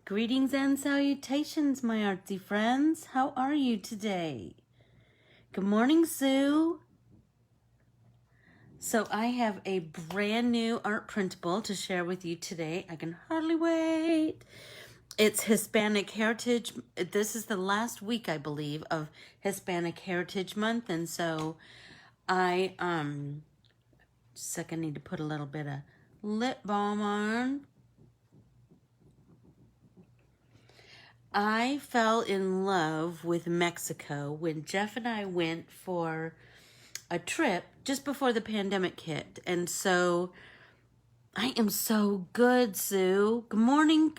Greetings and salutations, my artsy friends. How are you today? Good morning, Sue. So I have a brand new art printable to share with you today. I can hardly wait. It's Hispanic Heritage. This is the last week, I believe, of Hispanic Heritage Month. And so I need to put a little bit of lip balm on. I fell in love with Mexico when Jeff and I went for a trip just before the pandemic hit. And so I am so good, Sue. Good morning.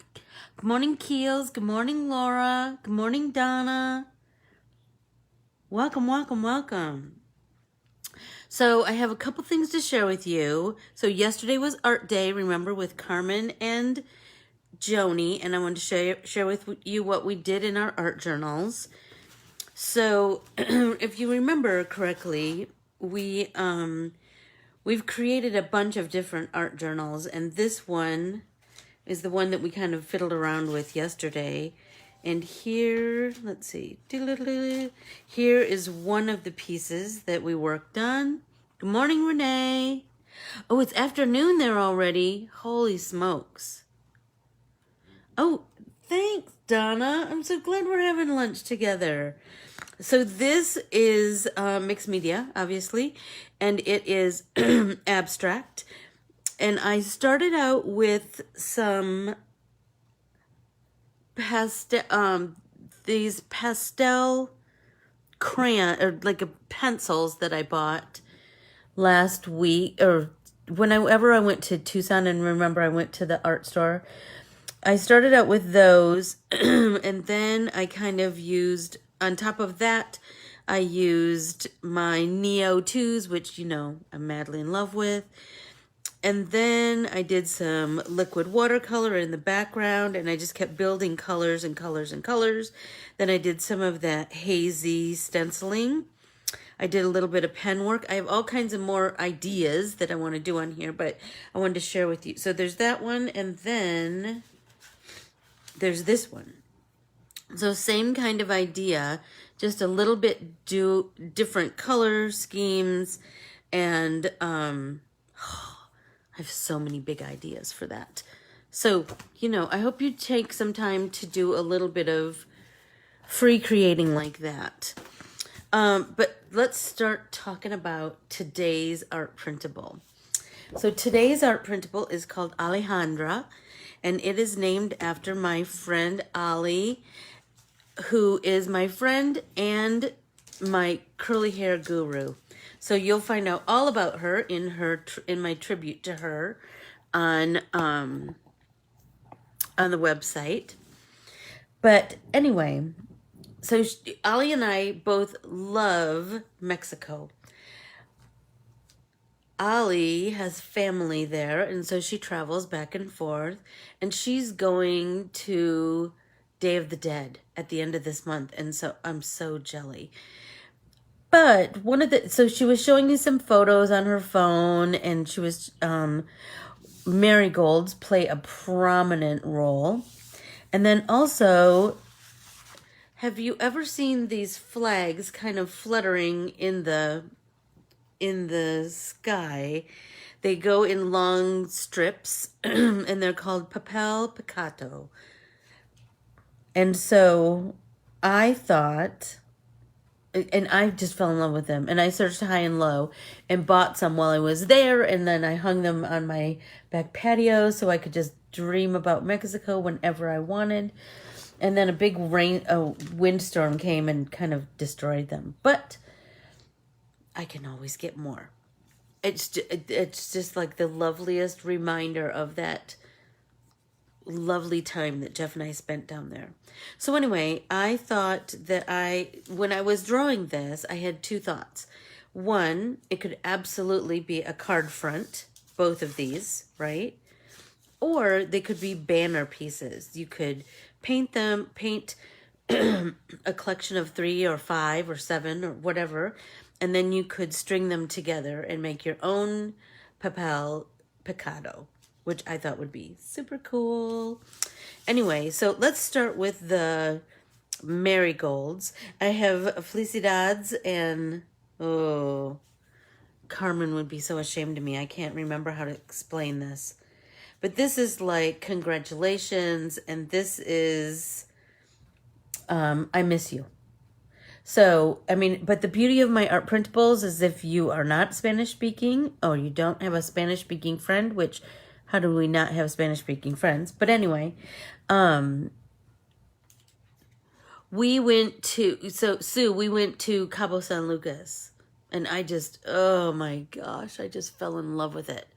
Good morning, Keels. Good morning, Laura. Good morning, Donna. Welcome, welcome, welcome. So I have a couple things to share with you. So yesterday was Art Day, remember, with Carmen and Joni, and I wanted to share with you what we did in our art journals. So if you remember correctly, we've created a bunch of different art journals, and this one is the one that we kind of fiddled around with yesterday. And here, let's see, here is one of the pieces that we worked on. Good morning, Renee. Oh, it's afternoon there already. Holy smokes. Oh, thanks, Donna. I'm so glad we're having lunch together. So this is mixed media, obviously, and it is abstract. And I started out with some these pastel crayon, or like pencils that I bought last week, or whenever I went to Tucson, and remember I went to the art store. I started out with those, and then I kind of used, on top of that, I used my Neo 2s, which, you know, I'm madly in love with. And then I did some liquid watercolor in the background, and I just kept building colors and colors and colors. Then I did some of that hazy stenciling. I did a little bit of pen work. I have all kinds of more ideas that I want to do on here, but I wanted to share with you. So there's that one, and then there's this one. So same kind of idea, just a little bit different color schemes, and I have so many big ideas for that. So, you know, I hope you take some time to do a little bit of free creating like that. But let's start talking about today's art printable. So today's art printable is called Alejandra, and it is named after my friend Ali, who is my friend and my curly hair guru. So you'll find out all about her in my tribute to her on the website. But anyway, so Ali and I both love Mexico. Ali has family there, and so she travels back and forth, and she's going to Day of the Dead at the end of this month, and so I'm so jelly. But so she was showing me some photos on her phone, and she was, marigolds play a prominent role. And then also, have you ever seen these flags kind of fluttering in the sky? They go in long strips, and they're called papel picado. And so I thought, and I just fell in love with them, and I searched high and low and bought some while I was there, and then I hung them on my back patio so I could just dream about Mexico whenever I wanted. And then a big windstorm came and kind of destroyed them. But I can always get more. It's just like the loveliest reminder of that lovely time that Jeff and I spent down there. So anyway, I thought that when I was drawing this, I had two thoughts. One, it could absolutely be a card front, both of these, right? Or they could be banner pieces. You could paint a collection of 3 or 5 or 7 or whatever, and then you could string them together and make your own papel picado, which I thought would be super cool. Anyway, so let's start with the marigolds. I have felicidades and, oh, Carmen would be so ashamed of me. I can't remember how to explain this. But this is like congratulations, and this is I miss you. So, I mean, but the beauty of my art printables is if you are not Spanish speaking or you don't have a Spanish speaking friend, which how do we not have Spanish speaking friends? But anyway, we went to, so Sue, we went to Cabo San Lucas, and I just, oh my gosh, I just fell in love with it.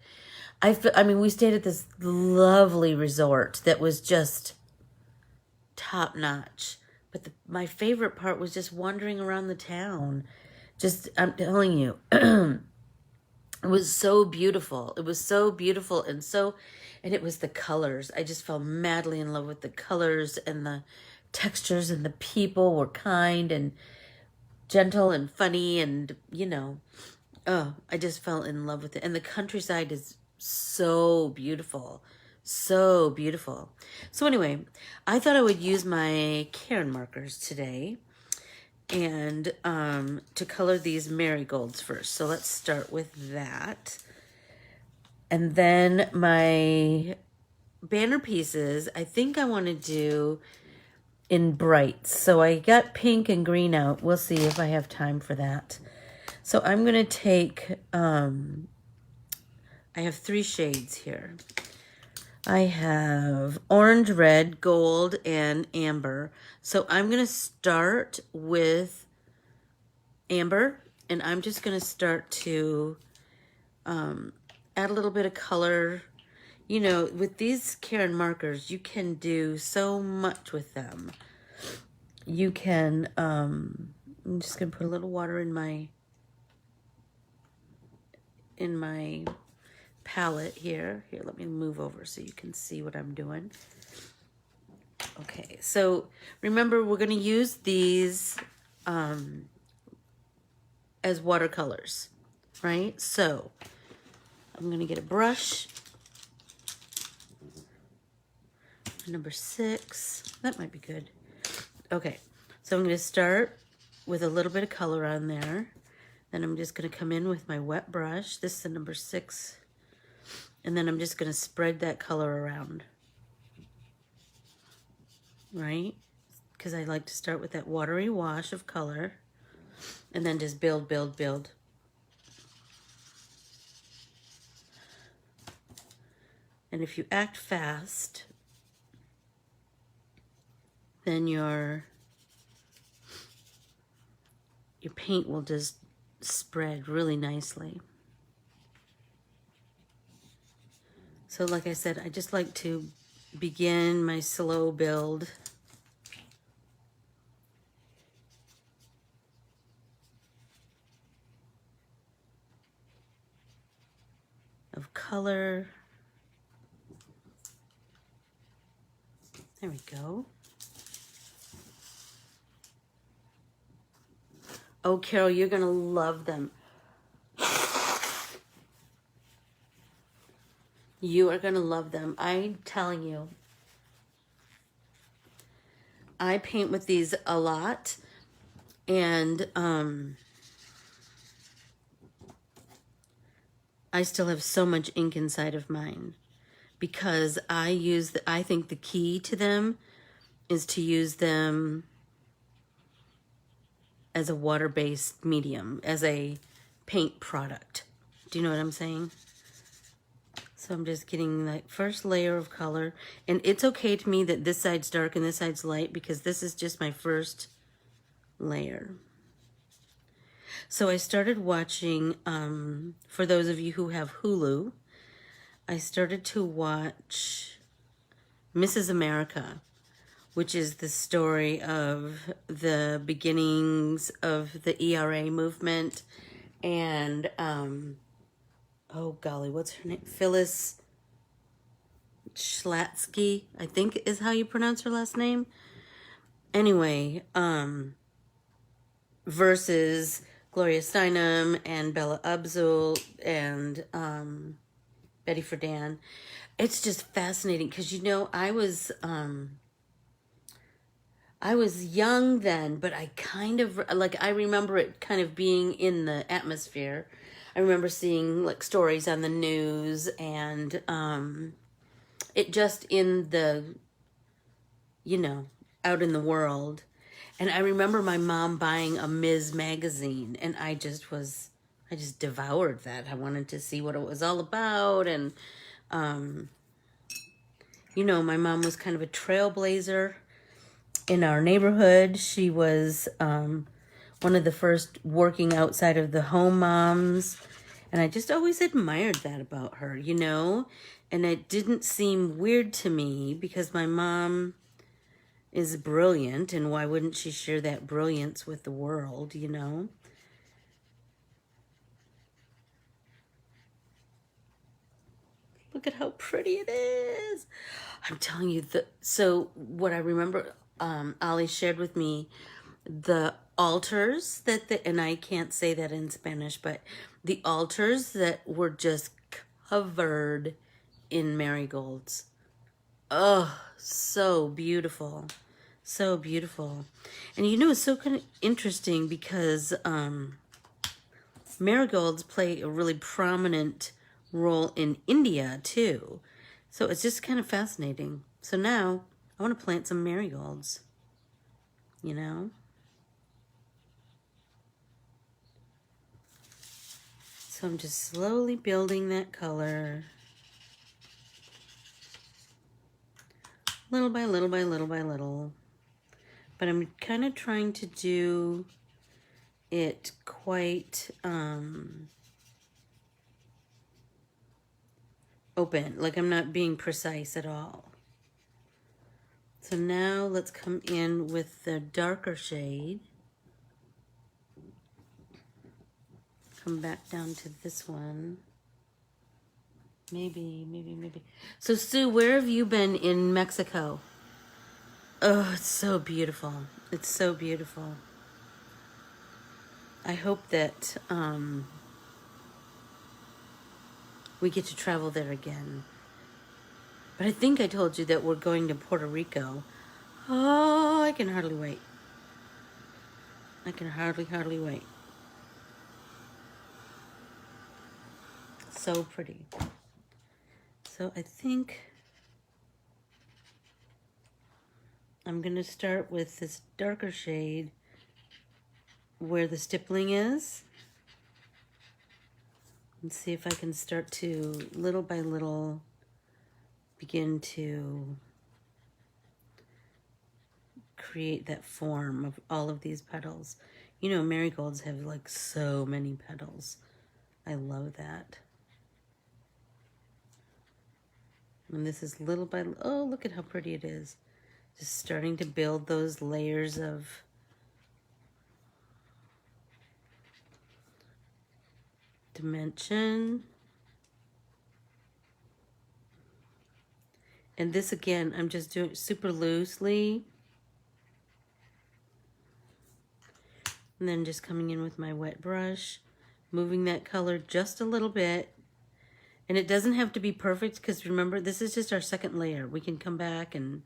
I mean, we stayed at this lovely resort that was just top notch. But my favorite part was just wandering around the town. Just, I'm telling you, it was so beautiful. It was so beautiful and it was the colors. I just fell madly in love with the colors and the textures, and the people were kind and gentle and funny, and, oh, I just fell in love with it. And the countryside is so beautiful. So beautiful. So anyway, I thought I would use my Cairn markers today and to color these marigolds first. So let's start with that. And then my banner pieces, I think I want to do in brights. So I got pink and green out. We'll see if I have time for that. So I'm going to take, I have 3 shades here. I have orange, red, gold, and amber. So I'm going to start with amber, and I'm just going to start to add a little bit of color. With these Cairn markers, you can do so much with them. You can, I'm just going to put a little water in my palette here. Here, let me move over so you can see what I'm doing. Okay, so remember, we're going to use these as watercolors, right? So I'm going to get a brush. Number 6. That might be good. Okay, so I'm going to start with a little bit of color on there. Then I'm just going to come in with my wet brush. This is a number 6. And then I'm just going to spread that color around, right? Because I like to start with that watery wash of color and then just build, build, build. And if you act fast, then your paint will just spread really nicely. So like I said, I just like to begin my slow build. Of color. There we go. Oh, Carol, you're going to love them. You are going to love them. I'm telling you. I paint with these a lot. And I still have so much ink inside of mine. Because I think the key to them is to use them as a water-based medium, as a paint product. Do you know what I'm saying? So I'm just getting that first layer of color. And it's okay to me that this side's dark and this side's light, because this is just my first layer. So I started watching, for those of you who have Hulu, I started to watch Mrs. America, which is the story of the beginnings of the ERA movement. And, oh golly, what's her name? Phyllis Schlatsky, I think is how you pronounce her last name. Anyway, versus Gloria Steinem and Bella Abzul and Betty Friedan. it's just fascinating because, you know, I was young then, but I kind of, like, I remember it kind of being in the atmosphere. I remember seeing, like, stories on the news, and it just in the, you know, out in the world. And I remember my mom buying a Ms. magazine, and I just devoured that. I wanted to see what it was all about, and, you know, my mom was kind of a trailblazer in our neighborhood. She was one of the first working outside of the home moms. And I just always admired that about her, you know? And it didn't seem weird to me because my mom is brilliant, and why wouldn't she share that brilliance with the world, you know? Look at how pretty it is. I'm telling you, so what I remember, Ali shared with me the altars and I can't say that in Spanish, but the altars that were just covered in marigolds. Oh, so beautiful. So beautiful. And you know, it's so kind of interesting because marigolds play a really prominent role in India too. So it's just kind of fascinating. So now I want to plant some marigolds, you know? So I'm just slowly building that color. Little by little by little by little. But I'm kind of trying to do it quite open. Like I'm not being precise at all. So now let's come in with the darker shade. Come back down to this one. Maybe. So Sue, where have you been in Mexico? Oh, it's so beautiful. It's so beautiful. I hope that we get to travel there again. But I think I told you that we're going to Puerto Rico. Oh, I can hardly wait. I can hardly wait. So pretty. So I think I'm going to start with this darker shade where the stippling is. And see if I can start to, little by little, begin to create that form of all of these petals. You know, marigolds have like so many petals. I love that. And this is little by, oh, look at how pretty it is. Just starting to build those layers of dimension. And this again, I'm just doing super loosely. And then just coming in with my wet brush, moving that color just a little bit. And it doesn't have to be perfect because remember, this is just our second layer. We can come back and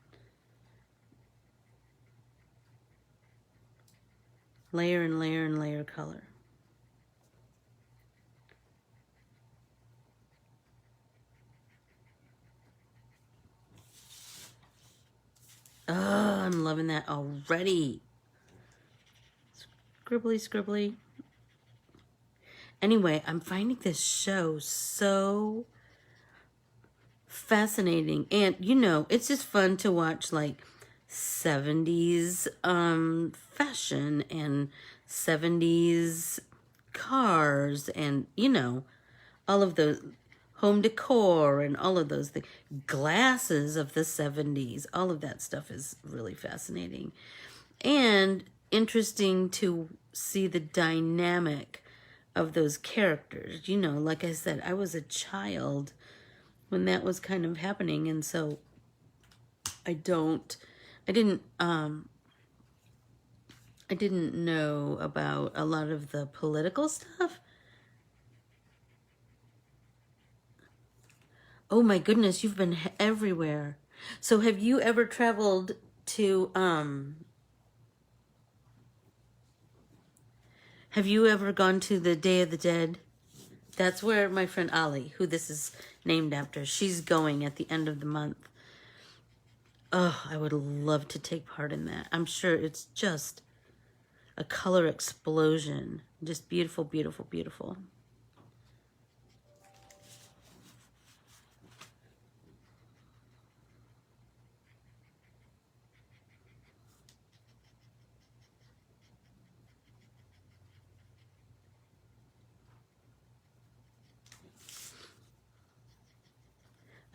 layer and layer and layer color. Oh, I'm loving that already. Scribbly, scribbly. Anyway, I'm finding this show so fascinating. And, you know, it's just fun to watch, like, 70s fashion and 70s cars and, you know, all of those home decor and all of those things. Glasses of the 70s. All of that stuff is really fascinating. And interesting to see the dynamic of those characters. You know, like I said, I was a child when that was kind of happening, and so I didn't know about a lot of the political stuff. Oh my goodness, you've been everywhere. So have you ever traveled to, have you ever gone to the Day of the Dead? That's where my friend Ali, who this is named after, she's going at the end of the month. Oh, I would love to take part in that. I'm sure it's just a color explosion. Just beautiful, beautiful, beautiful.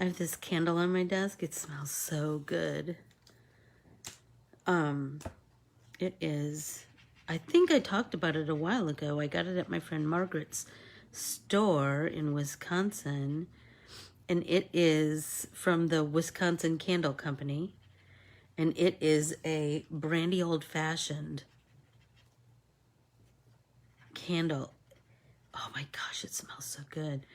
I have this candle on my desk. It smells so good. It is, I think I talked about it a while ago. I got it at my friend Margaret's store in Wisconsin, and it is from the Wisconsin Candle Company, and it is a brandy old-fashioned candle. Oh my gosh, it smells so good.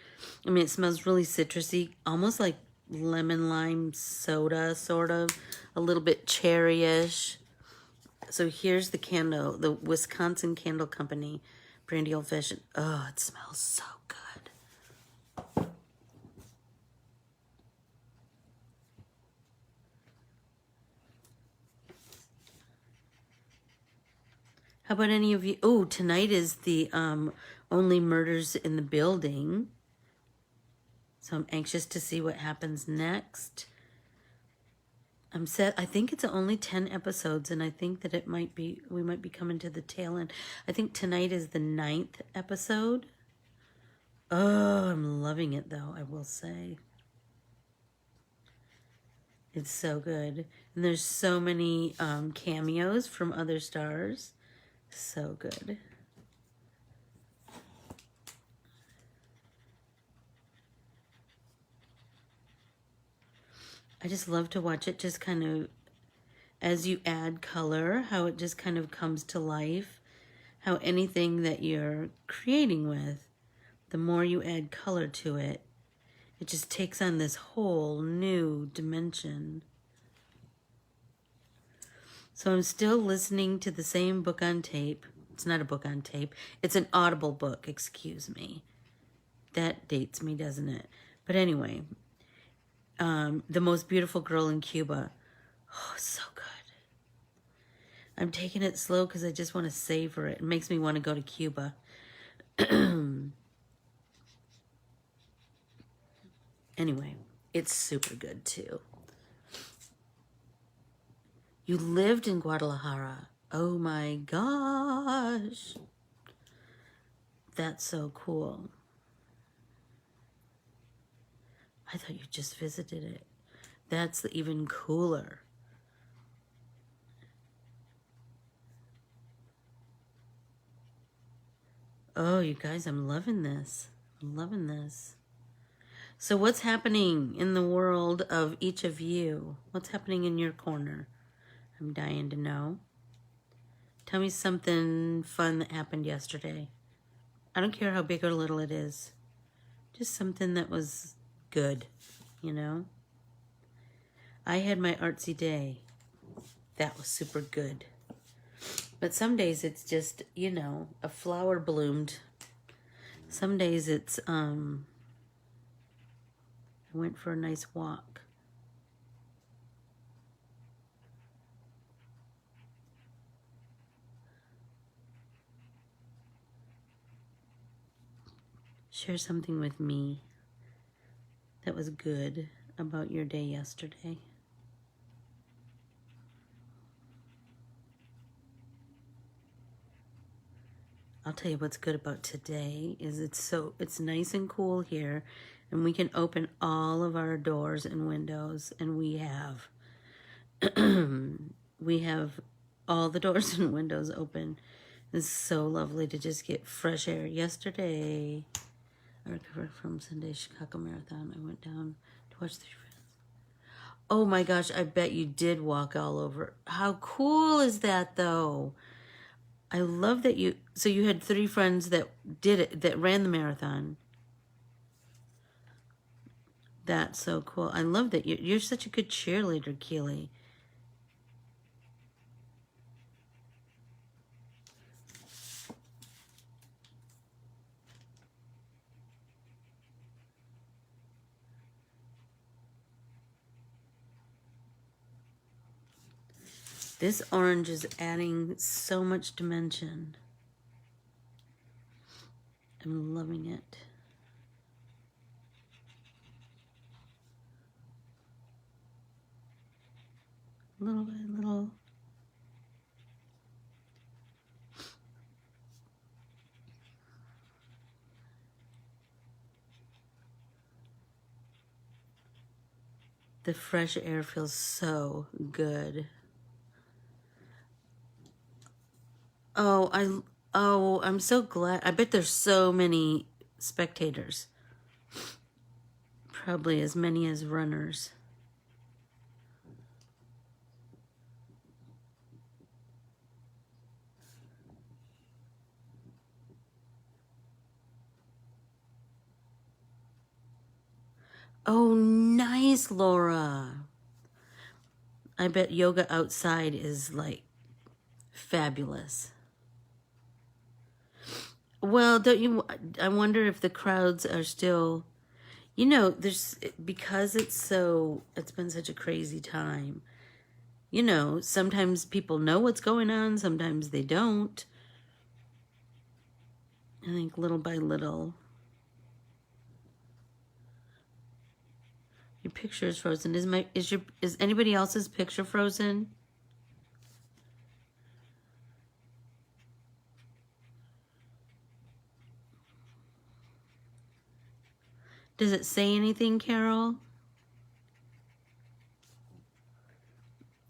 I mean, it smells really citrusy, almost like lemon lime soda, sort of, a little bit cherry-ish. So here's the candle, the Wisconsin Candle Company, brandy old fashioned. Oh, it smells so good. How about any of you? Oh, tonight is the Only Murders in the Building. So I'm anxious to see what happens next. I think it's only 10 episodes, and I think that we might be coming to the tail end. I think tonight is the 9th episode. Oh, I'm loving it though, I will say. It's so good. And there's so many cameos from other stars. So good. I just love to watch it just kind of, as you add color, how it just kind of comes to life. How anything that you're creating with, the more you add color to it, it just takes on this whole new dimension. So I'm still listening to the same book on tape. It's not a book on tape. It's an Audible book, excuse me. That dates me, doesn't it? But anyway, The Most Beautiful Girl in Cuba. Oh, so good. I'm taking it slow because I just want to savor it. It makes me want to go to Cuba. Anyway, it's super good too. You lived in Guadalajara. Oh my gosh. That's so cool. I thought you just visited it. That's even cooler. Oh, you guys, I'm loving this. I'm loving this. So what's happening in the world of each of you? What's happening in your corner? I'm dying to know. Tell me something fun that happened yesterday. I don't care how big or little it is. Just something that was good, you know? I had my artsy day. That was super good. But some days it's just, you know, a flower bloomed. Some days it's, I went for a nice walk. Share something with me that was good about your day yesterday. I'll tell you what's good about today is it's nice and cool here, and we can open all of our doors and windows, and we have all the doors and windows open. It's so lovely to just get fresh air. Yesterday, I recovered from Sunday's Chicago Marathon. I went down to watch 3 friends. Oh my gosh, I bet you did walk all over. How cool is that though? I love that so you had 3 friends that did it, that ran the marathon. That's so cool. I love that. You're such a good cheerleader, Keely. This orange is adding so much dimension. I'm loving it. Little by little. The fresh air feels so good. Oh, I'm so glad. I bet there's so many spectators. Probably as many as runners. Oh, nice, Laura. I bet yoga outside is like fabulous. Well, don't you? I wonder if the crowds are still, there's, because it's been such a crazy time. Sometimes people know what's going on, sometimes they don't. I think little by little. Your picture is frozen. Is anybody else's picture frozen? Does it say anything, Carol?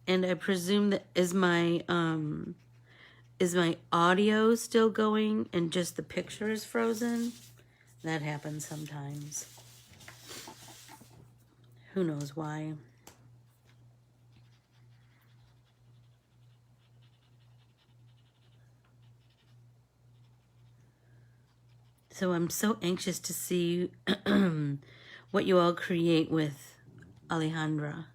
And I presume that is my audio still going and just the picture is frozen? That happens sometimes. Who knows why? So I'm so anxious to see what you all create with Alejandra.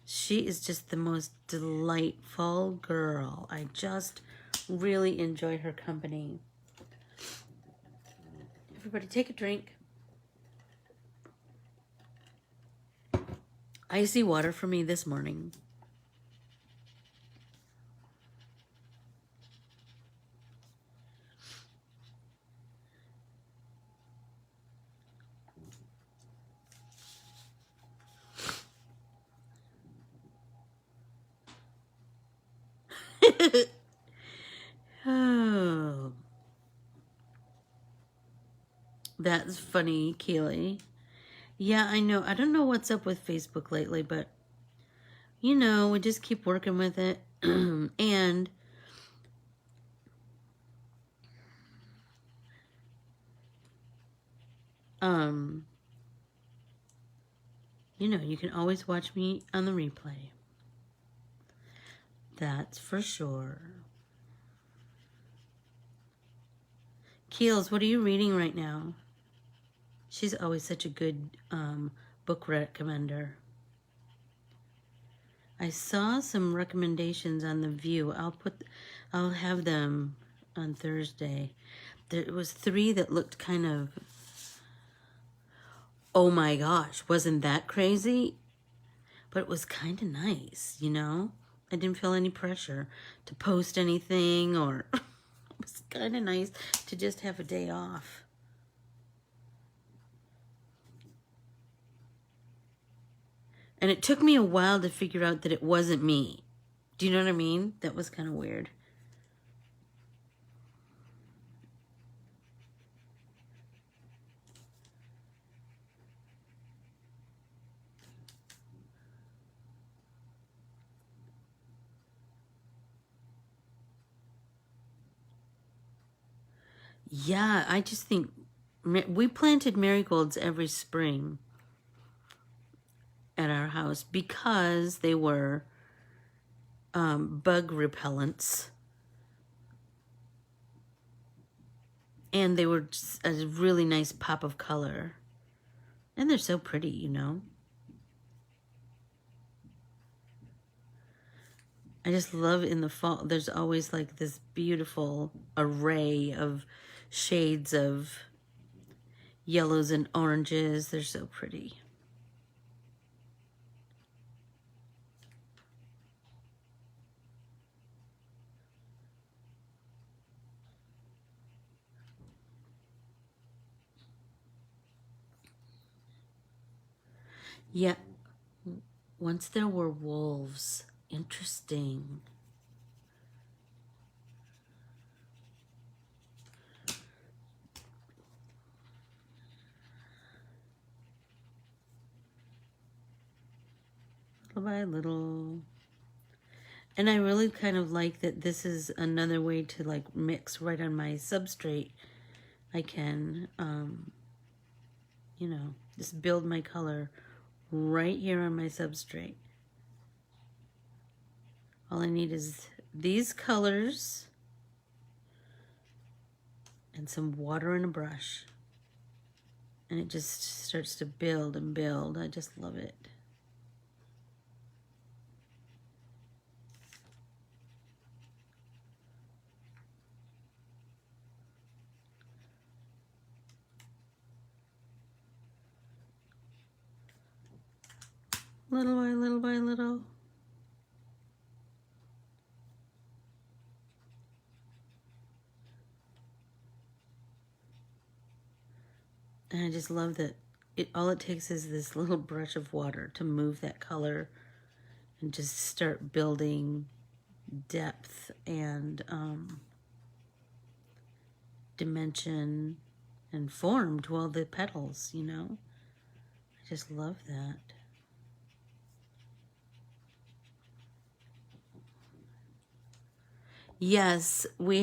She is just the most delightful girl. I just really enjoy her company. Everybody take a drink. Icy water for me this morning. Oh, that's funny, Keely. Yeah, I know. I don't know what's up with Facebook lately, but we just keep working with it. And you can always watch me on the replay. That's for sure. Keels, what are you reading right now? She's always such a good book recommender. I saw some recommendations on The View. I'll have them on Thursday. There was 3 that looked kind of, oh my gosh, wasn't that crazy? But it was kind of nice, I didn't feel any pressure to post anything, or it was kind of nice to just have a day off. And it took me a while to figure out that it wasn't me. Do you know what I mean? That was kind of weird. Yeah, I just think we planted marigolds every spring at our house because they were bug repellents. And they were just a really nice pop of color. And they're so pretty, you know. I just love in the fall, there's always like this beautiful array of shades of yellows and oranges. They're so pretty. Yeah, once there were wolves. Interesting. Little by little. And I really kind of like that this is another way to like mix right on my substrate. I can, you know, just build my color right here on my substrate. All I need is these colors and some water and a brush. And it just starts to build and build. I just love it. Little by little by little. And I just love that all it takes is this little brush of water to move that color and just start building depth and dimension and form to all the petals, you know? I just love that. Yes, we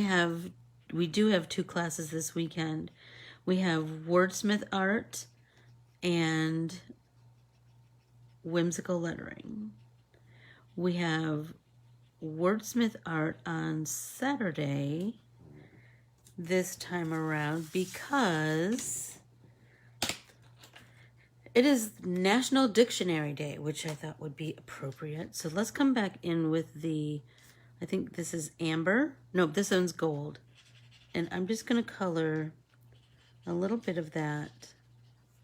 do have 2 classes this weekend. We have wordsmith art and whimsical lettering. We have wordsmith art on Saturday this time around because it is National Dictionary Day, which I thought would be appropriate. So let's come back in with I think this is amber. No, this one's gold. And I'm just going to color a little bit of that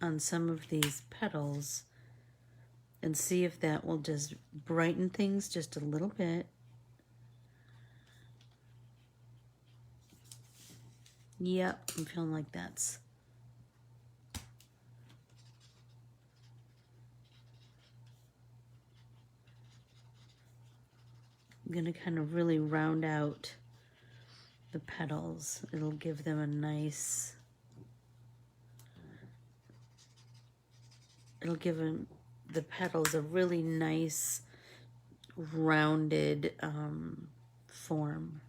on some of these petals and see if that will just brighten things just a little bit. Yep, I'm feeling like that's I'm going to kind of really round out the petals. It'll give them a nice, it'll give them, the petals a really nice rounded form.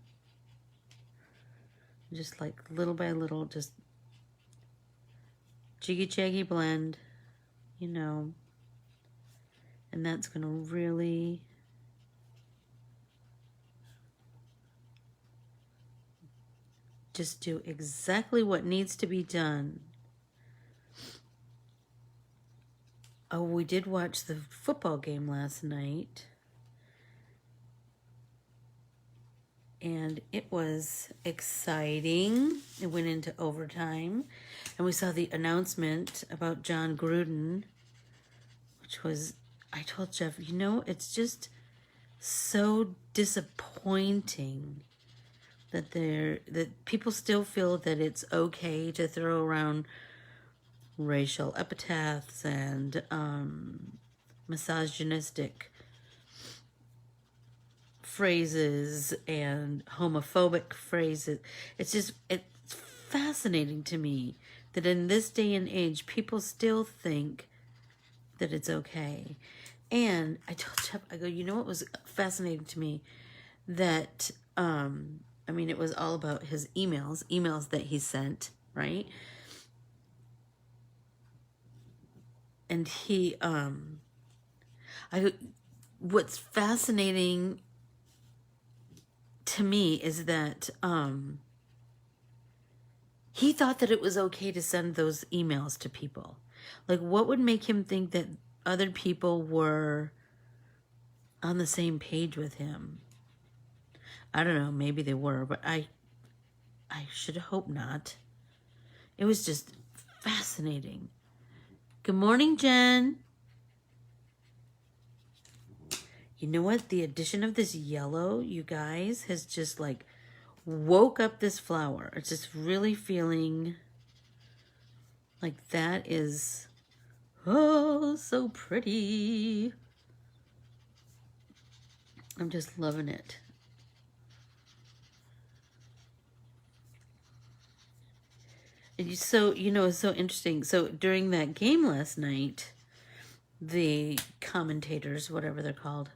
Just like little by little, just jiggy-jaggy blend, you know, and that's going to really just do exactly what needs to be done. Oh, we did watch the football game last night. And it was exciting. It went into overtime. And we saw the announcement about John Gruden, which was, I told Jeff, you know, it's just so disappointing that people still feel that it's okay to throw around racial epithets and misogynistic phrases and homophobic phrases. It's fascinating to me that in this day and age, people still think that it's okay. And I told Jeff, I go, you know what was fascinating to me? That, I mean, it was all about his emails that he sent, right? And he, what's fascinating to me is that He thought that it was okay to send those emails to people. Like, what would make him think that other people were on the same page with him? I don't know, maybe they were, but I should hope not. It was just fascinating. Good morning, Jen. You know what? The addition of this yellow, you guys, has just like woke up this flower. It's just really feeling like that is, oh, so pretty. I'm just loving it. And so, you know, it's so interesting. So during that game last night, the commentators, whatever they're called,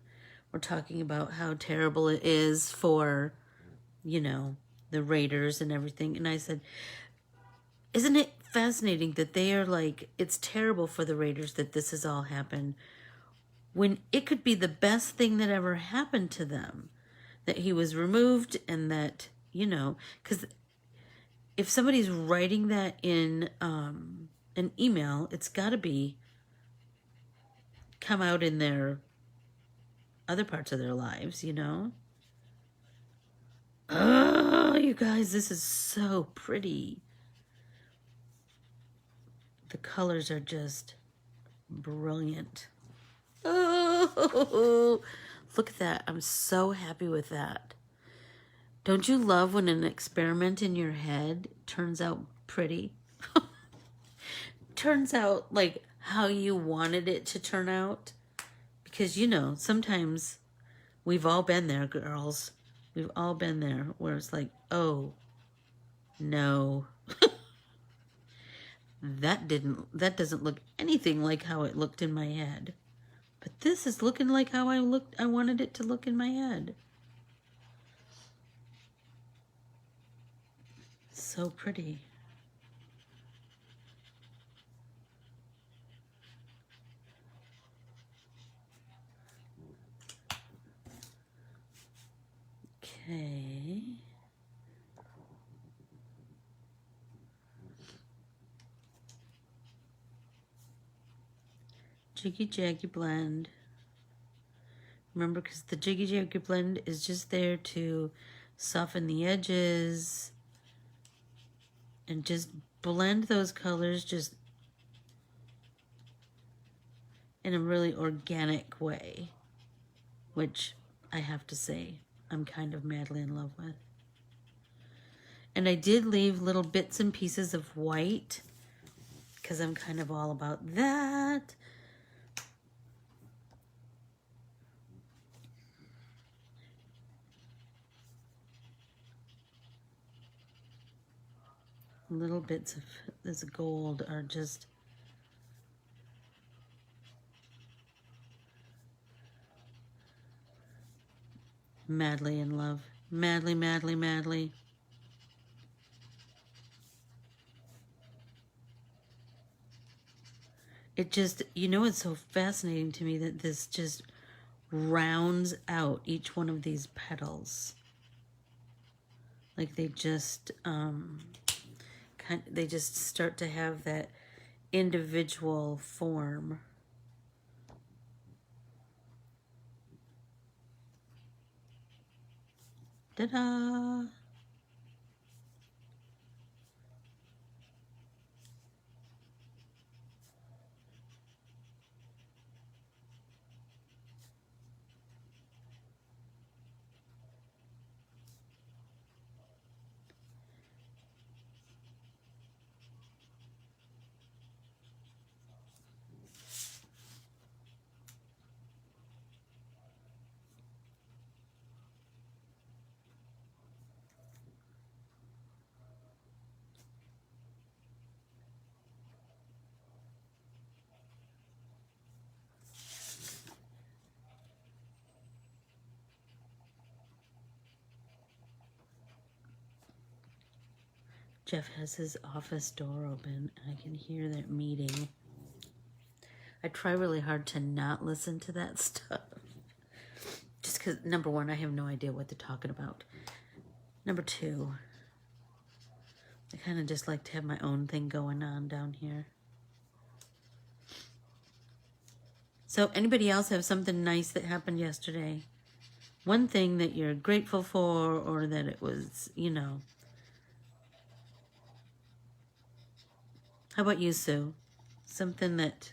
were talking about how terrible it is for, you know, the Raiders and everything. And I said, isn't it fascinating that they are like, it's terrible for the Raiders that this has all happened, when it could be the best thing that ever happened to them, that he was removed, and that, you know, because if somebody's writing that in an email, it's got to be come out in their other parts of their lives, you know? Oh, you guys, this is so pretty. The colors are just brilliant. Oh, look at that. I'm so happy with that. Don't you love when an experiment in your head turns out pretty? Turns out like how you wanted it to turn out? Because, you know, sometimes we've all been there, girls. We've all been there where it's like, oh, no. That doesn't look anything like how it looked in my head. But this is looking like how I wanted it to look in my head. So pretty. Okay. Jiggy Jaggy blend. Remember, because the Jiggy Jaggy blend is just there to soften the edges and just blend those colors just in a really organic way, which I have to say I'm kind of madly in love with. And I did leave little bits and pieces of white because I'm kind of all about that. Little bits of this gold are just madly in love. Madly, madly, madly. It just, you know, it's so fascinating to me that this just rounds out each one of these petals. Like they just, they just start to have that individual form. Ta-da! Jeff has his office door open. I can hear that meeting. I try really hard to not listen to that stuff. Just because, number one, I have no idea what they're talking about. Number two, I kind of just like to have my own thing going on down here. So anybody else have something nice that happened yesterday? One thing that you're grateful for, or that it was, you know. How about you, Sue? Something that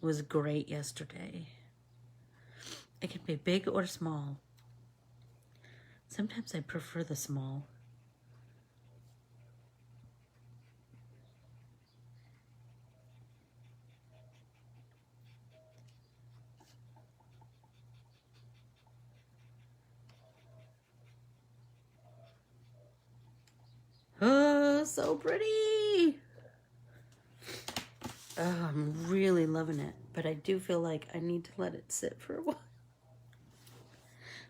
was great yesterday. It can be big or small. Sometimes I prefer the small. Oh, so pretty. Oh, I'm really loving it. But I do feel like I need to let it sit for a while.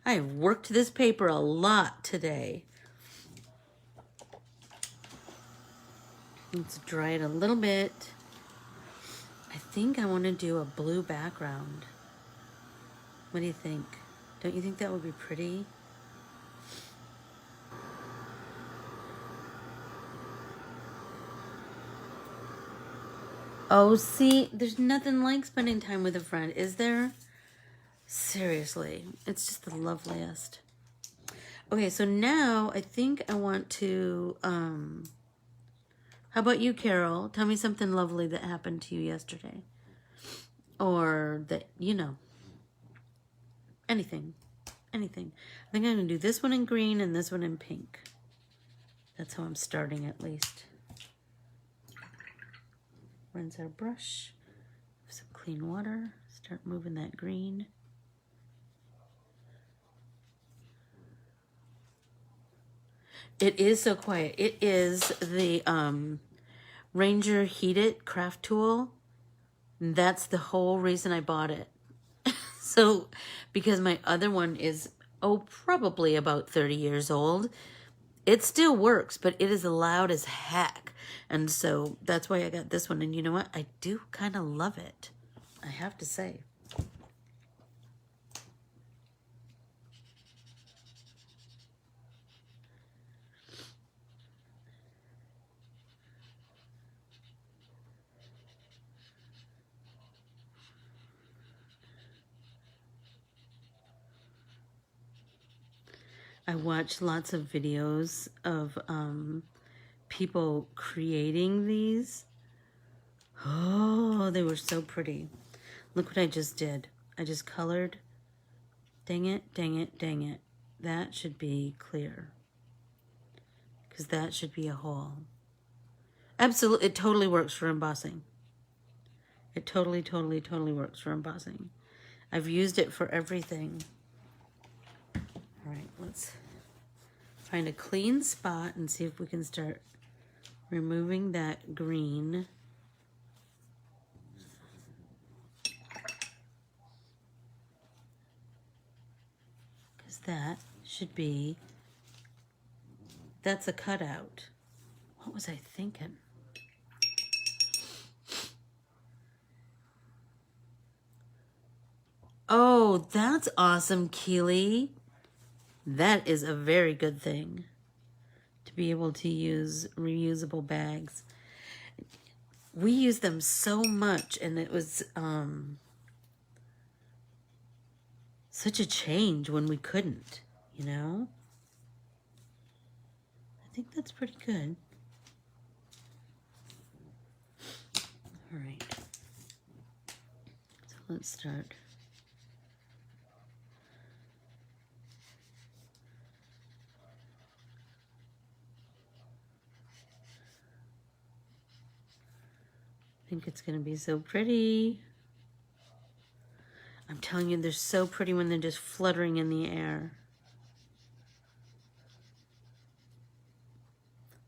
I have worked this paper a lot today. Let's dry it a little bit. I think I want to do a blue background. What do you think? Don't you think that would be pretty? Oh, see, there's nothing like spending time with a friend, is there? Seriously, it's just the loveliest. Okay, so now I think I want to, how about you, Carol? Tell me something lovely that happened to you yesterday. Or that, you know, anything. Anything. I think I'm going to do this one in green and this one in pink. That's how I'm starting, at least. Rinse our brush with some clean water. Start moving that green. It is so quiet. It is the Ranger Heat It craft tool. That's the whole reason I bought it. So, because my other one is, probably about 30 years old. It still works, but it is loud as heck. And so that's why I got this one. And you know what? I do kind of love it, I have to say. I watched lots of videos of people creating these. Oh, they were so pretty. Look what I just did. I just colored. Dang it, dang it, dang it. That should be clear. Because that should be a hole. Absolutely, it totally works for embossing. It totally, totally, totally works for embossing. I've used it for everything. All right, let's find a clean spot and see if we can start removing that green. Because that should be, that's a cutout. What was I thinking? Oh, that's awesome, Keely. That is a very good thing, to be able to use reusable bags. We use them so much, and it was such a change when we couldn't, you know? I think that's pretty good. All right. So let's start. I think it's going to be so pretty. I'm telling you, they're so pretty when they're just fluttering in the air.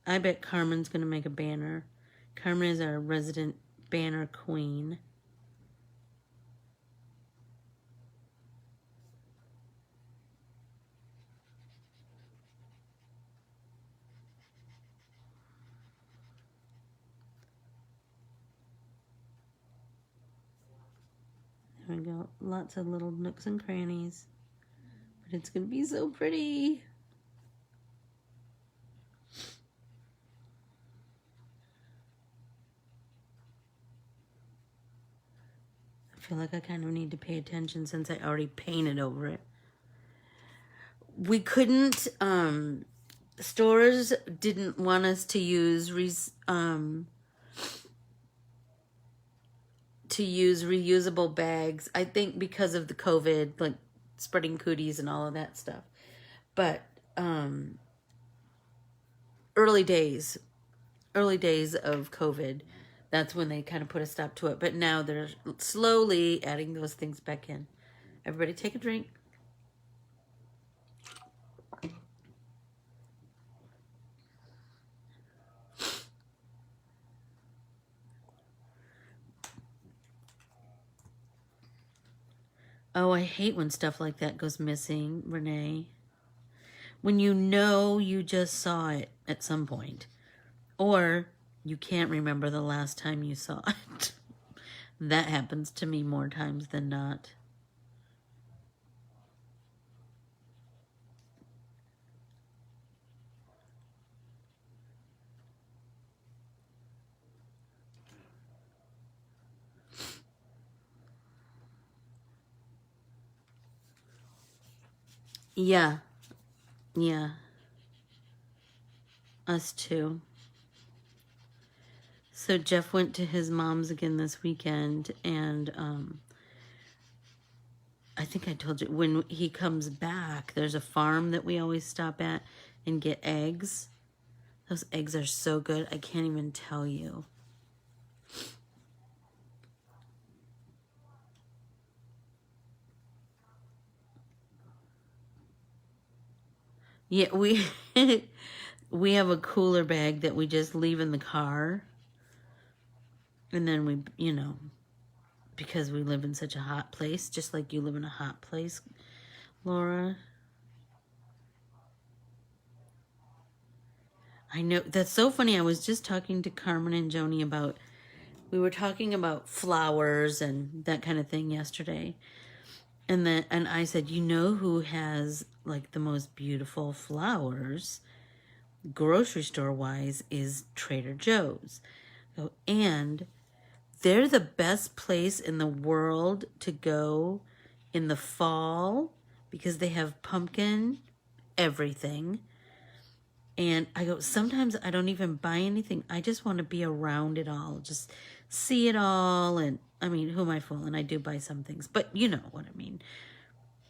I bet Carmen's going to make a banner. Carmen is our resident banner queen. There we go. Lots of little nooks and crannies. But it's going to be so pretty. feel like I kind of need to pay attention since I already painted over it. We couldn't, stores didn't want us to use reusable bags. I think because of the COVID, like spreading cooties and all of that stuff. But early days of COVID, that's when they kind of put a stop to it. But now they're slowly adding those things back in. Everybody take a drink. Oh, I hate when stuff like that goes missing, Renee. When you know you just saw it at some point. Or you can't remember the last time you saw it. That happens to me more times than not. Yeah. Yeah. Us too. So Jeff went to his mom's again this weekend, and I think I told you, when he comes back, there's a farm that we always stop at and get eggs. Those eggs are so good, I can't even tell you. Yeah, we we have a cooler bag that we just leave in the car. And then we, because we live in such a hot place, just like you live in a hot place, Laura. I know, that's so funny. I was just talking to Carmen and Joni about, we were talking about flowers and that kind of thing yesterday. And I said, you know who has like the most beautiful flowers, grocery store wise, is Trader Joe's. Oh, and they're the best place in the world to go in the fall because they have pumpkin everything. And I go, sometimes I don't even buy anything. I just want to be around it all, just see it all. And I mean, who am I fooling? I do buy some things, but you know what I mean.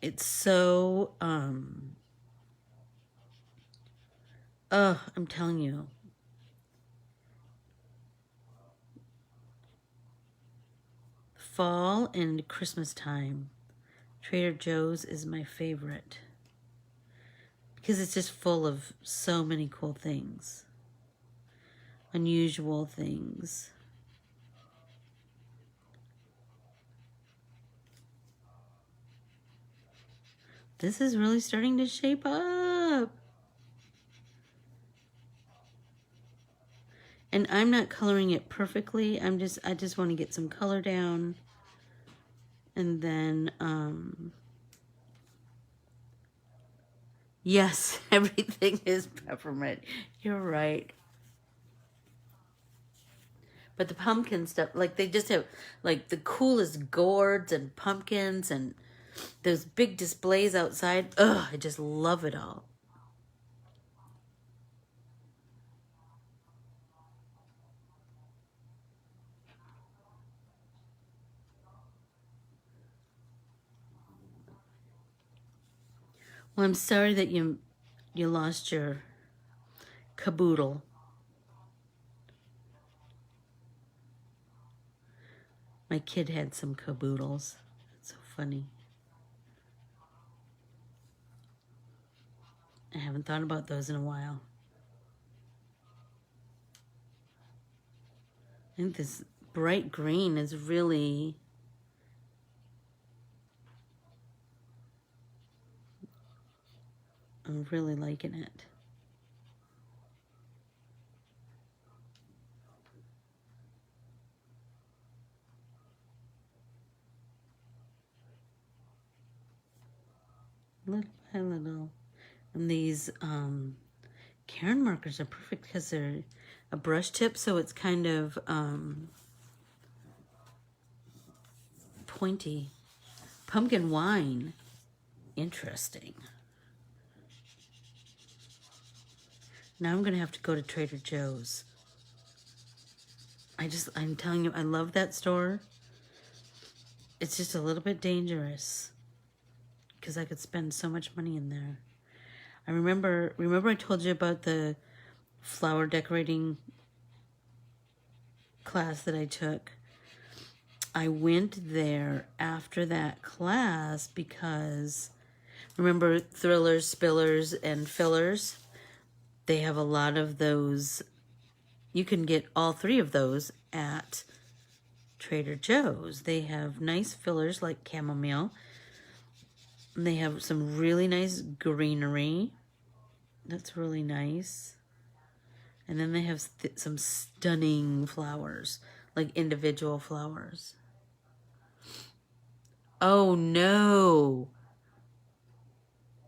It's so, I'm telling you. Fall and Christmas time, Trader Joe's is my favorite. Because it's just full of so many cool things. Unusual things. This is really starting to shape up. And I'm not coloring it perfectly. I just want to get some color down. And then, yes, everything is peppermint. You're right. But the pumpkin stuff, like they just have like the coolest gourds and pumpkins and those big displays outside. Ugh, I just love it all. Well, I'm sorry that you lost your caboodle. My kid had some caboodles. It's so funny. I haven't thought about those in a while. I think this bright green is really... I'm really liking it. Little by little. And these Karen markers are perfect because they're a brush tip, so it's kind of pointy. Pumpkin wine. Interesting. Now I'm going to have to go to Trader Joe's. I'm telling you, I love that store. It's just a little bit dangerous because I could spend so much money in there. I remember I told you about the flower decorating class that I took. I went there after that class because, remember thrillers, spillers, and fillers? They have a lot of those. You can get all three of those at Trader Joe's. They have nice fillers like chamomile. And they have some really nice greenery. That's really nice. And then they have some stunning flowers, like individual flowers. Oh no.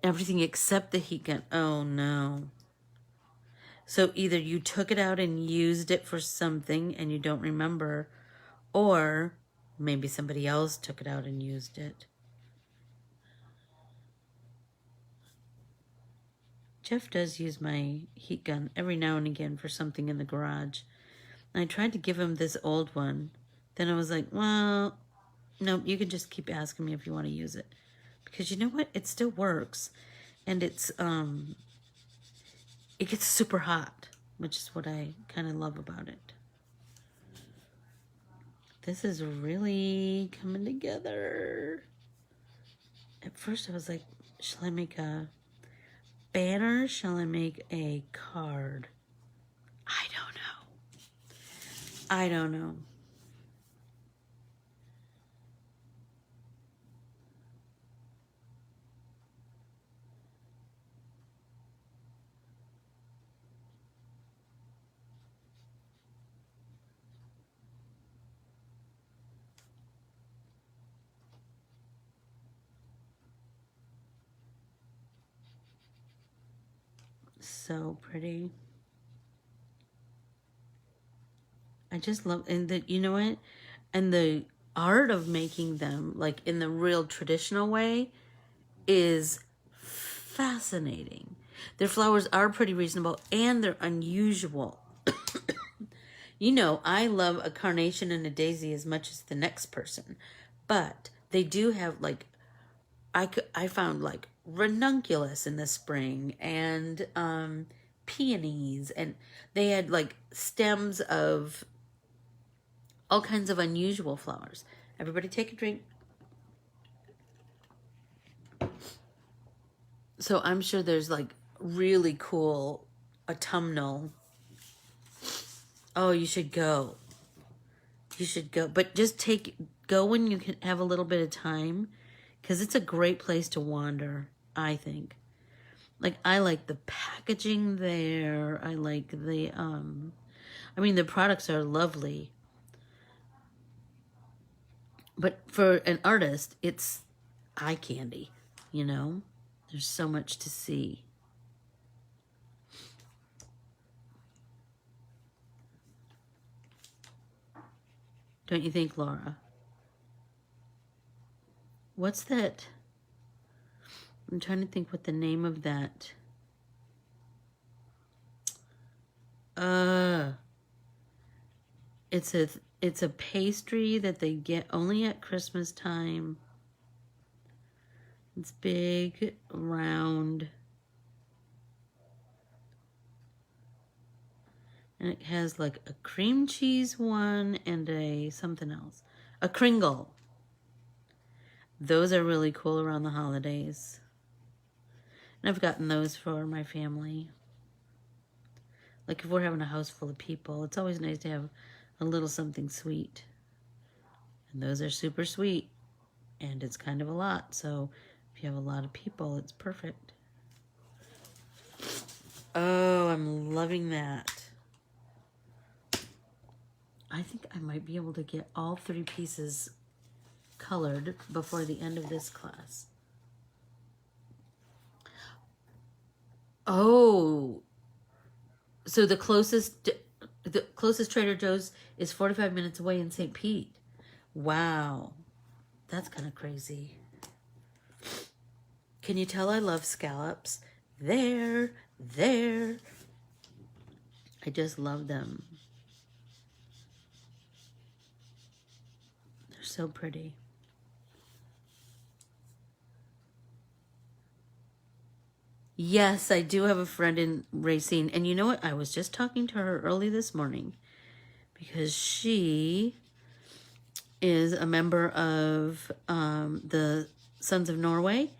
Everything except the heat gun. Oh no. So either you took it out and used it for something and you don't remember, or maybe somebody else took it out and used it. Jeff does use my heat gun every now and again for something in the garage. And I tried to give him this old one. Then I was like, well, no, you can just keep asking me if you want to use it. Because you know what? It still works. And it gets super hot, which is what I kind of love about it. This is really coming together. At first I was like, shall I make a banner? Shall I make a card? I don't know. So pretty. I just love, and you know what? And the art of making them, like in the real traditional way, is fascinating. Their flowers are pretty reasonable and they're unusual. You know, I love a carnation and a daisy as much as the next person, but they do have like, I found like ranunculus in the spring and peonies, and they had like stems of all kinds of unusual flowers. Everybody take a drink. So I'm sure there's like really cool autumnal. Oh, you should go. You should go. But just go when you can have a little bit of time, because it's a great place to wander, I think. Like, I like the packaging there. I like the, the products are lovely. But for an artist, it's eye candy, you know? There's so much to see. Don't you think, Laura? What's that? I'm trying to think what the name of that. It's a pastry that they get only at Christmas time. It's big, round, and it has like a cream cheese one and a something else. A Kringle. Those are really cool around the holidays. And I've gotten those for my family. Like if we're having a house full of people, it's always nice to have a little something sweet. And those are super sweet. And it's kind of a lot. So if you have a lot of people, it's perfect. Oh, I'm loving that. I think I might be able to get all 3 pieces colored before the end of this class. Oh, so the closest Trader Joe's is 45 minutes away in St. Pete. Wow, That's kind of crazy. Can you tell I love scallops? There. I just love them. They're so pretty. Yes, I do have a friend in racing. And you know what? I was just talking to her early this morning because she is a member of the Sons of Norway,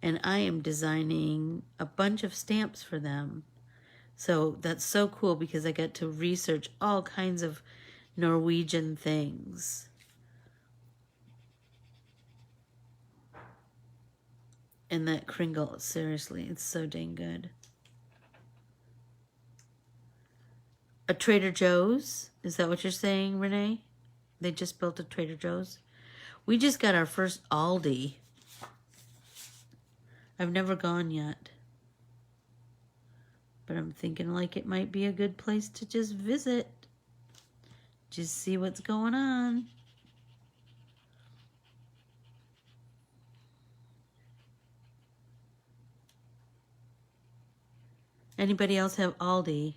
and I am designing a bunch of stamps for them. So that's so cool because I get to research all kinds of Norwegian things. And that Kringle, seriously, it's so dang good. A Trader Joe's? Is that what you're saying, Renee? They just built a Trader Joe's? We just got our first Aldi. I've never gone yet. But I'm thinking like it might be a good place to just visit. Just see what's going on. Anybody else have Aldi?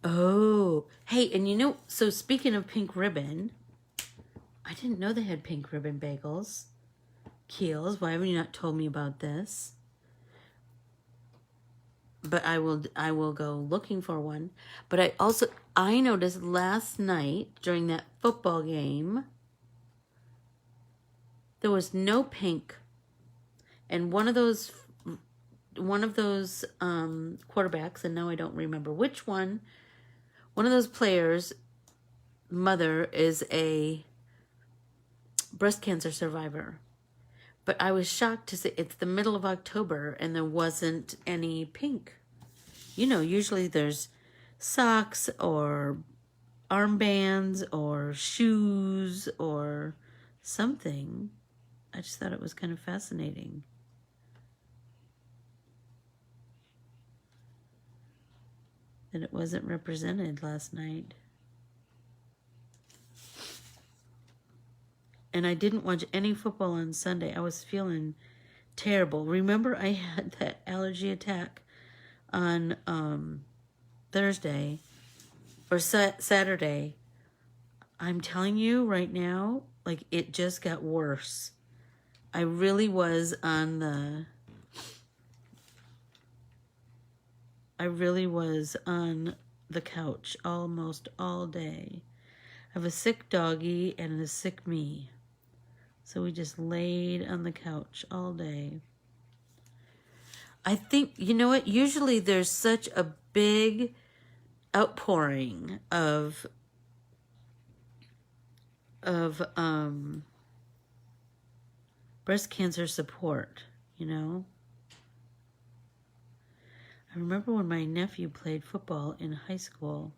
Oh, hey, and you know, so speaking of pink ribbon, I didn't know they had pink ribbon bagels. Keels, why haven't you not told me about this? But I will go looking for one. But I noticed last night during that football game, there was no pink. And one of those quarterbacks, and now I don't remember which one of those players' mother is a breast cancer survivor. But I was shocked to see it's the middle of October and there wasn't any pink. You know, usually there's socks or armbands or shoes or something. I just thought it was kind of fascinating. That it wasn't represented last night. And I didn't watch any football on Sunday. I was feeling terrible. Remember, I had that allergy attack on Thursday or Saturday. I'm telling you right now, like it just got worse. I really was on the couch almost all day. I have a sick doggy and a sick me. So we just laid on the couch all day. I think, you know what? Usually there's such a big outpouring of breast cancer support, you know? I remember when my nephew played football in high school,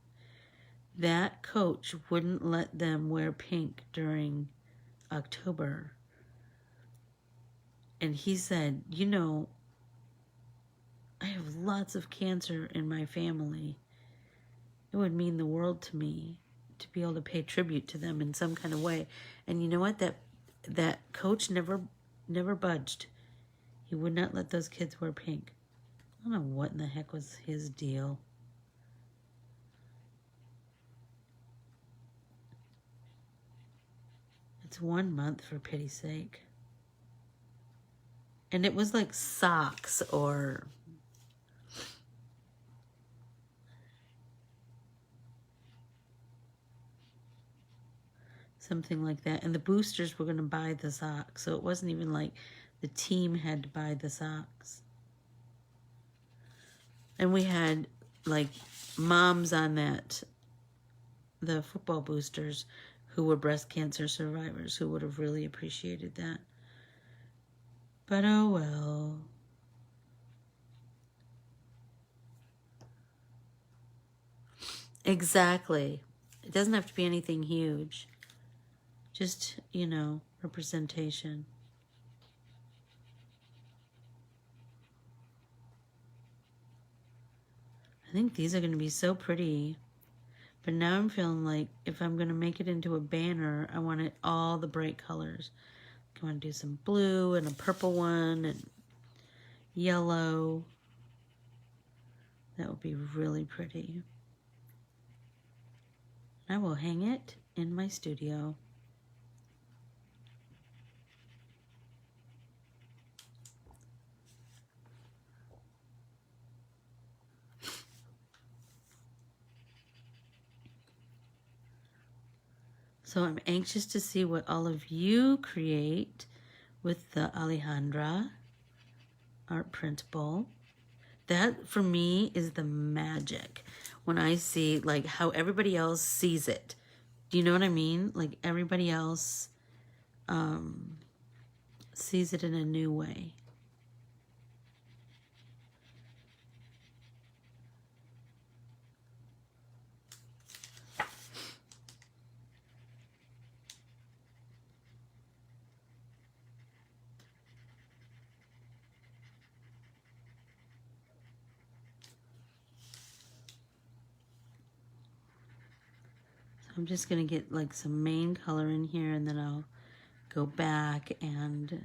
that coach wouldn't let them wear pink during October. And he said, you know, I have lots of cancer in my family. It would mean the world to me to be able to pay tribute to them in some kind of way. And you know what? That coach never budged. He would not let those kids wear pink. I don't know what in the heck was his deal. It's 1 month, for pity's sake. And it was like socks or something like that. And the boosters were going to buy the socks. So it wasn't even like the team had to buy the socks. And we had like moms on the football boosters who were breast cancer survivors who would have really appreciated that. But oh well. Exactly. It doesn't have to be anything huge. Just, you know, representation. I think these are going to be so pretty. But now I'm feeling like if I'm going to make it into a banner, I want it all the bright colors. I want to do some blue and a purple one and yellow. That would be really pretty. I will hang it in my studio. So I'm anxious to see what all of you create with the Alejandra art printable. That for me is the magic when I see like how everybody else sees it. Do you know what I mean? Like everybody else sees it in a new way. I'm just going to get like some main color in here, and then I'll go back and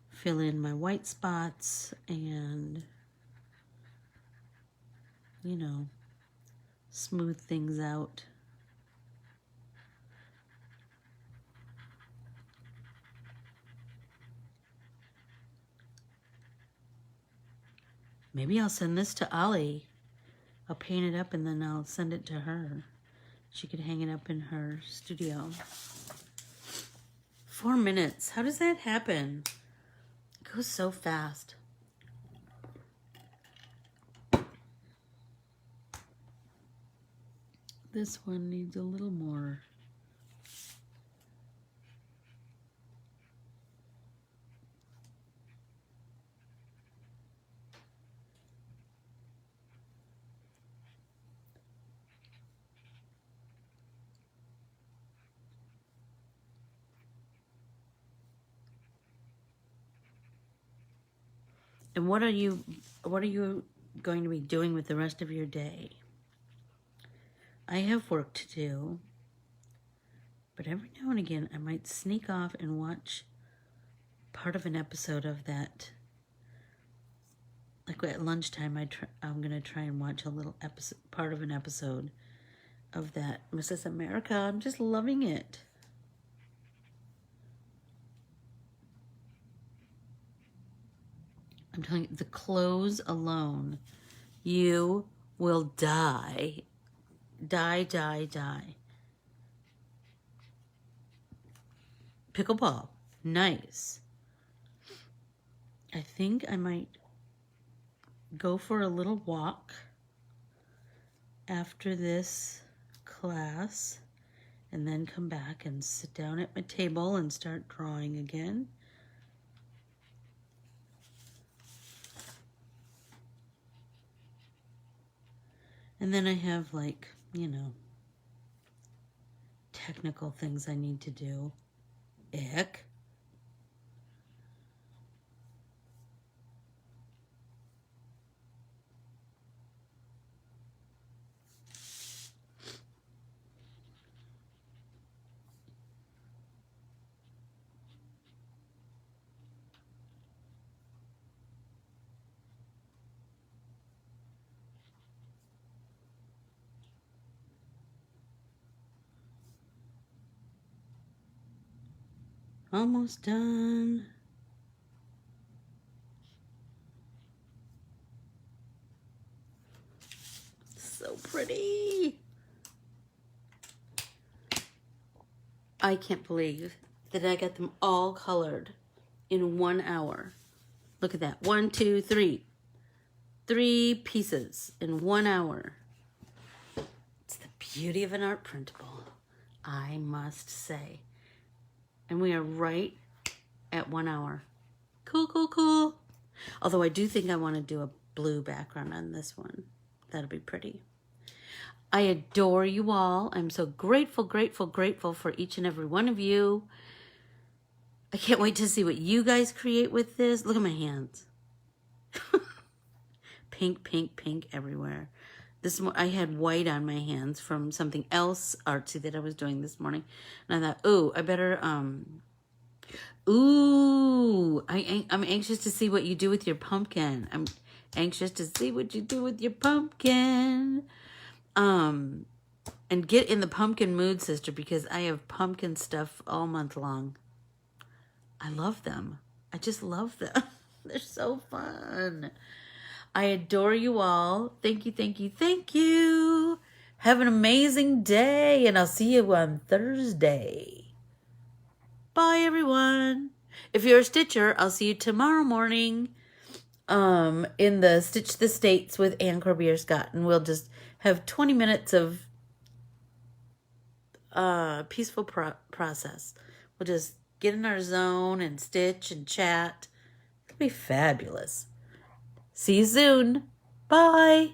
fill in my white spots and, you know, smooth things out. Maybe I'll send this to Ollie. I'll paint it up and then I'll send it to her. She could hang it up in her studio. 4 minutes. How does that happen? It goes so fast. This one needs a little more. And what are you going to be doing with the rest of your day? I have work to do, but every now and again I might sneak off and watch part of an episode of that. Like at lunchtime, I'm gonna try and watch a little part of an episode of that Mrs. America. I'm just loving it. I'm telling you, the clothes alone, you will die. Die, die, die. Pickleball, nice. I think I might go for a little walk after this class and then come back and sit down at my table and start drawing again. And then I have, like, you know, technical things I need to do. Ick. Almost done. So pretty. I can't believe that I got them all colored in 1 hour. Look at that. 1, 2, 3. 3 pieces in 1 hour. It's the beauty of an art printable, I must say. And we are right at 1 hour. Cool, cool, cool. Although I do think I want to do a blue background on this one. That'll be pretty. I adore you all. I'm so grateful, grateful, grateful for each and every one of you. I can't wait to see what you guys create with this. Look at my hands. Pink, pink, pink everywhere. I had white on my hands from something else artsy that I was doing this morning. And I thought, ooh, I better, I'm anxious to see what you do with your pumpkin. I'm anxious to see what you do with your pumpkin. And get in the pumpkin mood, sister, because I have pumpkin stuff all month long. I love them. I just love them. They're so fun. I adore you all. Thank you, thank you, thank you. Have an amazing day, and I'll see you on Thursday. Bye, everyone. If you're a stitcher, I'll see you tomorrow morning in the Stitch the States with Anne Corbiere-Scott, and we'll just have 20 minutes of peaceful process. We'll just get in our zone and stitch and chat. It'll be fabulous. See you soon. Bye.